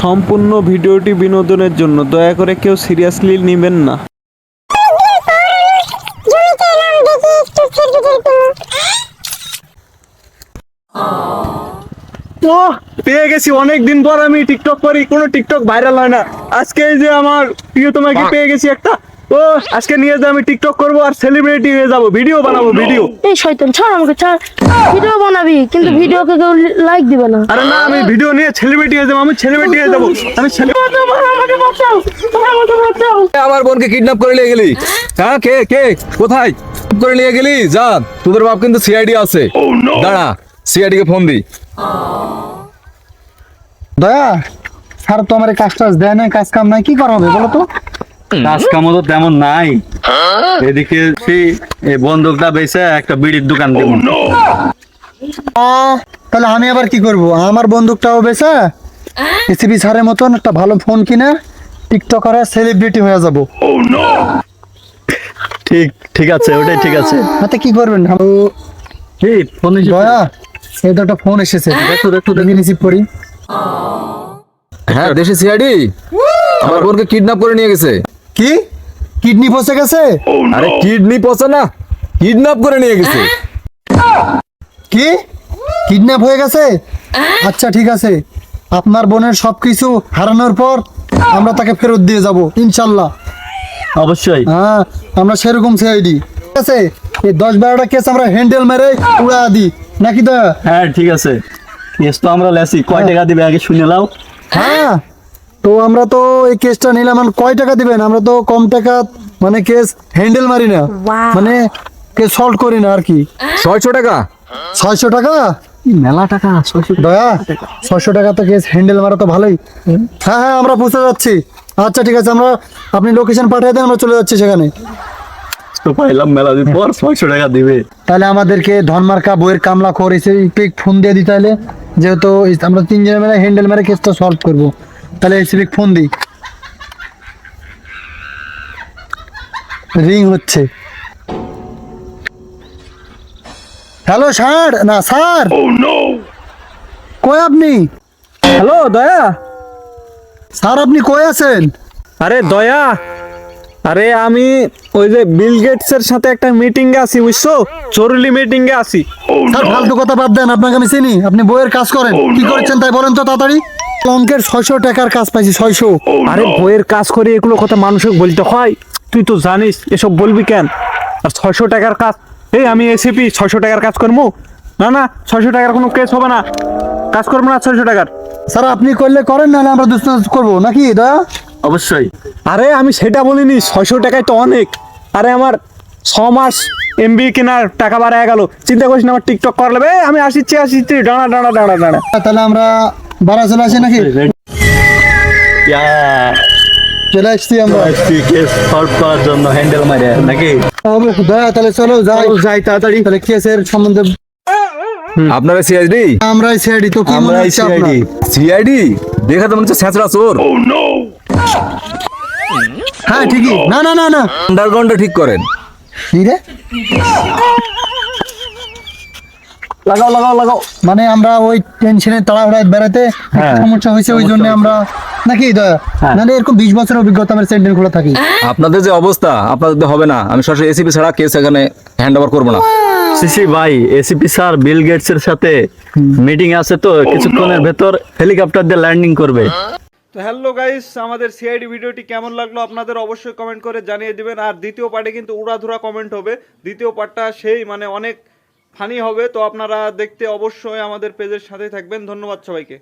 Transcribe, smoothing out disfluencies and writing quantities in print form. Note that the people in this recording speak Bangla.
সম্পূর্ণ ভিডিওটি বিনোদনের জন্য, দয়া করে কেউ সিরিয়াসলি নেবেন না। তো পেয়ে গেছি, অনেকদিন পর আমি টিকটক করি, কোনো টিকটক ভাইরাল হয় না। আজকে এই যে আমার প্রিয় তোমাকে পেয়ে গেছি একটা, তো আজকে নিয়ে যে আমি টিকটক করবো আর সেলিব্রিটি হয়ে যাবো, ভিডিও বানাবো ভিডিও। এই শয়তান ছাড় আমাকে, ছাড়। ভিডিও বানাবি কিন্তু ভিডিওকে কেউ লাইক দিবে না। আরে না, আমি ভিডিও নিয়ে সেলিব্রিটি হয়ে যাবো, আমি সেলিব্রিটি হয়ে যাবো, আমি আমাকে বাঁচাও, আমাকে বাঁচাও। আমার বোনকে কিডন্যাপ করে নিয়ে গেলি? হ্যাঁ, কে কে কোথায় করে নিয়ে গেলি? যা, তোদের বাপ কিন্তু সিআইডি আছে। দাঁড়া, সিআইডি কে ফোন দি। দয়া স্যার তো আমার কাজ টাজ দেয় না, কাজ কাম নাই, কি করা হবে বলো তো? কাজ কামও তো তেমন নাই। এদিকে এই বন্দুকটা বেচে একটা বিড়ির দোকান দেব। তাহলে আমি আবার কি করব? আমার বন্দুকটাও বেচা এসিবি স্যারের মতন একটা ভালো ফোন কিনে টিকটকারে সেলিব্রিটি হয়ে যাব। ঠিক আছে, ওটাই ঠিক আছে। হাতে কি করবেন? এই ফোন দয়া এই তো একটা ফোন এসেছে, দেখি রিসিভ করি। হ্যাঁ, দেশে সিআইডি আমার বোনকে কিডন্যাপ করে নিয়ে গেছে। কি কিডনি ফসে গেছে? আরে কিডনি পচে না, কিডন্যাপ করে নিয়ে গেছে। কি কিডন্যাপ হয়ে গেছে? আচ্ছা ঠিক আছে, আপনার বোনের সবকিছু হারানোর পর আমরা তাকে ফেরত দিয়ে যাব ইনশাল্লাহ। অবশ্যই। হ্যাঁ, আমরা সেরকম সিআইডি। ঠিক আছে, এই 10-12টা কেস আমরা হ্যান্ডেল মেরে উড়া দিই নাকি দয়া? হ্যাঁ ঠিক আছে, কেস তো আমরা লেছি। কয় টাকা দিবে আগে শুনে নাও। হ্যাঁ, তো আমরা তো এই কেসটা নিলাম, কয় টাকা দিবেন? আমরা তো কম টাকা মানে কেস হ্যান্ডেল মারি না, মানে কেস সলভ করি না আর কি। 600 টাকা? 600 টাকা? মেলা টাকা। দয়া 600 টাকা তো কেস হ্যান্ডেল মারা তো ভালোই। হ্যাঁ হ্যাঁ, আমরা বুঝতে যাচ্ছি। আচ্ছা ঠিক আছে, আপনি লোকেশন পাঠিয়ে দেন, আমরা চলে যাচ্ছি সেখানে। তো পাইলাম মেলা দিন পর 600 টাকা দিবে। তাহলে আমাদেরকে ধনমার্কা বইয়ের কামলা করেছে, ফোন দিয়ে দিই তাহলে, যেহেতু আমরা 3 জনে মিলে হ্যান্ডেল মেরে কেসটা সলভ করবো। তাহলে এসিবিক ফোন দিই। রিং হচ্ছে। হ্যালো স্যার, না স্যার, কই আপনি? হ্যালো দয়া। স্যার আপনি কই আছেন? আরে দয়া, আরে আমি ওই যে বিল গেটস এর সাথে একটা মিটিং এ আছি, বুঝছো? জরুরি মিটিং এ আছি। স্যার ফালতু কথা বাদ দেন, আপনাকে আমি চিনি। আপনি বইয়ের কাজ করেন, কি করেছেন তাই বলেন তো তাড়াতাড়ি। অঙ্কের 600 টাকার কাজ পাইছি, 600। আরে বইয়ের কাজ করে এগুলো কথা মানুষকে বলতে হয়, তুই তো জানিস, এসব বলবি কেন? আর 600 টাকার কাজ, এই আমি এসিপি, 600 টাকার কাজ করবো? না না, 600 টাকার কোনো কেস হবে না, কাজ করবো না 600 টাকার। স্যার আপনি করলে করেন, নাহলে আমরা দুষ্ট করবো নাকি দয়া? অবশ্যই। আরে আমি সেটা বলিনি, 600 টাকায় তো অনেক। আরে আমার 6 মাস এমবি কেনার টাকা বাড়ায় গেল, চিন্তা করিস না, আমার টিকটক করা লাগবে। আমি আসিচ্ছি, দাঁড়া দাঁড়া দাঁড়া দাঁড়া। তাহলে আমরা বাড়া চলে আসি নাকি? চলে আসছি আমরা কেস সলভ করার জন্য হ্যান্ডেল মারে নাকি? দয়া। তাহলে চলো যাই তাড়াতাড়ি। তাহলে কেসের সম্বন্ধে আপনারা সিআইডি? আমরাই সিআইডি। তো কি মনে হচ্ছে আপনার? সিআইডি দেখা তো মনে হচ্ছে ছেঁচড়া চোর। হ্যাঁ ঠিকই। না না না না, আন্ডারগ্রাউন্ডটা ঠিক করেন। কি রে? লাগাও লাগাও লাগাও। মানে আমরা ওই টেনশনে তাড়াহুড়ায় বেড়াতে সমস্যা হয়েছে, ওই জন্য আমরা নাকি দয়া? নাহলে এরকম 20 বছরের অভিজ্ঞতা আমার সেন্টার খোলা থাকি। আপনাদের যে অবস্থা, আপনাদের হবে না। আমি সরাসরি এসিপি ছাড়া কেস এখানে হ্যান্ড ওভার করবো না। সিসি ভাই, এসিপি স্যার বিল গেটস এর সাথে মিটিং আছে, তো কিছুক্ষণের ভেতর হেলিকপ্টার দিয়ে ল্যান্ডিং করবে। তো হ্যালো গাইস, আমাদের সিআইডি ভিডিওটি কেমন লাগলো আপনাদের অবশ্যই কমেন্ট করে জানিয়ে দিবেন। আর দ্বিতীয় পার্টে কিন্তু উড়াধুরা কমেন্ট হবে, দ্বিতীয় পার্টটা সেই মানে অনেক ফানি হবে। তো আপনারা দেখতে অবশ্যই আমাদের পেজের সাথে থাকবেন। ধন্যবাদ সবাইকে।